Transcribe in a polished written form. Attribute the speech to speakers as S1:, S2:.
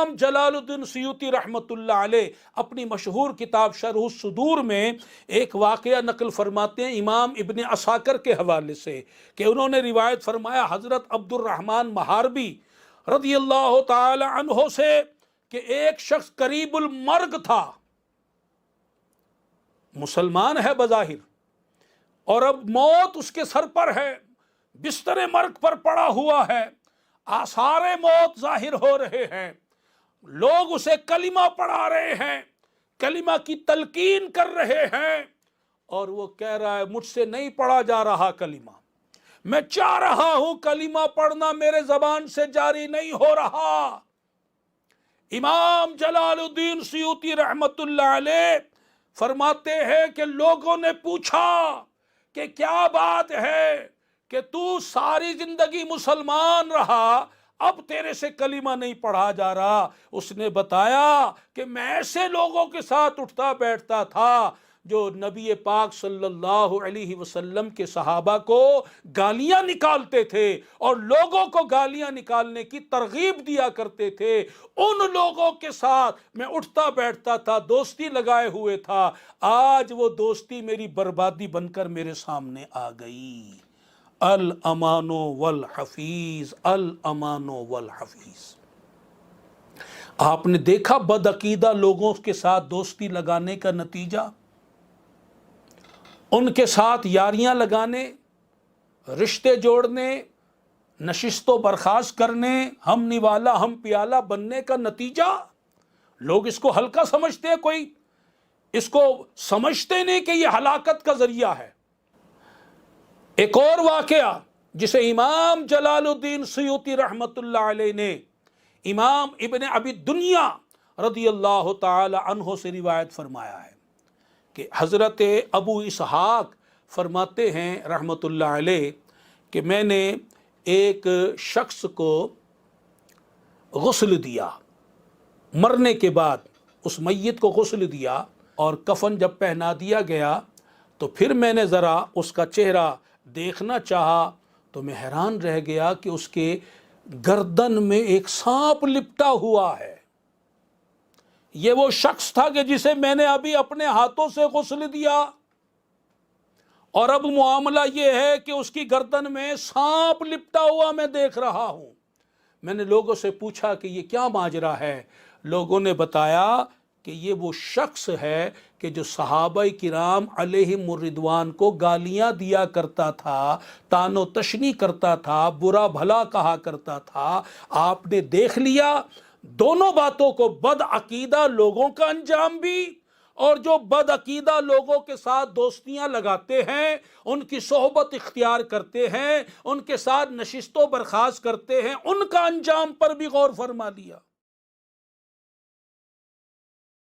S1: امام جلال الدین سیوطی رحمۃ اللہ علیہ اپنی مشہور کتاب شرح الصدور میں ایک واقعہ نقل فرماتے ہیں امام ابن عساکر کے حوالے سے کہ انہوں نے روایت فرمایا حضرت عبد الرحمن محاربی رضی اللہ تعالی عنہ سے کہ ایک شخص قریب المرگ تھا، مسلمان ہے بظاہر، اور اب موت اس کے سر پر ہے، بستر مرگ پر پڑا ہوا ہے، آثار موت ظاہر ہو رہے ہیں، لوگ اسے کلمہ پڑھا رہے ہیں، کلمہ کی تلقین کر رہے ہیں، اور وہ کہہ رہا ہے مجھ سے نہیں پڑھا جا رہا کلمہ، میں چاہ رہا ہوں کلمہ پڑھنا میرے زبان سے جاری نہیں ہو رہا۔ امام جلال الدین سیوطی رحمت اللہ علیہ فرماتے ہیں کہ لوگوں نے پوچھا کہ کیا بات ہے کہ تو ساری زندگی مسلمان رہا، اب تیرے سے کلمہ نہیں پڑھا جا رہا؟ اس نے بتایا کہ میں ایسے لوگوں کے ساتھ اٹھتا بیٹھتا تھا جو نبی پاک صلی اللہ علیہ وسلم کے صحابہ کو گالیاں نکالتے تھے اور لوگوں کو گالیاں نکالنے کی ترغیب دیا کرتے تھے، ان لوگوں کے ساتھ میں اٹھتا بیٹھتا تھا، دوستی لگائے ہوئے تھا، آج وہ دوستی میری بربادی بن کر میرے سامنے آ گئی۔ الامان والحفیظ، الامان والحفیظ۔ آپ نے دیکھا بدعقیدہ لوگوں کے ساتھ دوستی لگانے کا نتیجہ، ان کے ساتھ یاریاں لگانے، رشتے جوڑنے، نشست و برخاست کرنے، ہم نوالا ہم پیالہ بننے کا نتیجہ۔ لوگ اس کو ہلکا سمجھتے ہیں، کوئی اس کو سمجھتے نہیں کہ یہ ہلاکت کا ذریعہ ہے۔ ایک اور واقعہ جسے امام جلال الدین سیوطی رحمت اللہ علیہ نے امام ابن ابی دنیا رضی اللہ تعالی عنہ سے روایت فرمایا ہے کہ حضرت ابو اسحاق فرماتے ہیں رحمت اللہ علیہ کہ میں نے ایک شخص کو غسل دیا، مرنے کے بعد اس میت کو غسل دیا اور کفن جب پہنا دیا گیا تو پھر میں نے ذرا اس کا چہرہ دیکھنا چاہا تو میں حیران رہ گیا کہ اس کے گردن میں ایک سانپ لپٹا ہوا ہے۔ یہ وہ شخص تھا کہ جسے میں نے ابھی اپنے ہاتھوں سے غسل دیا، اور اب معاملہ یہ ہے کہ اس کی گردن میں سانپ لپٹا ہوا میں دیکھ رہا ہوں۔ میں نے لوگوں سے پوچھا کہ یہ کیا ماجرا ہے؟ لوگوں نے بتایا کہ یہ وہ شخص ہے کہ جو صحابہ کرام علیہم الرضوان کو گالیاں دیا کرتا تھا، طعن و تشنیع کرتا تھا، برا بھلا کہا کرتا تھا۔ آپ نے دیکھ لیا دونوں باتوں کو، بد عقیدہ لوگوں کا انجام بھی، اور جو بد عقیدہ لوگوں کے ساتھ دوستیاں لگاتے ہیں، ان کی صحبت اختیار کرتے ہیں، ان کے ساتھ نشست و برخاست کرتے ہیں، ان کا انجام پر بھی غور فرما لیا۔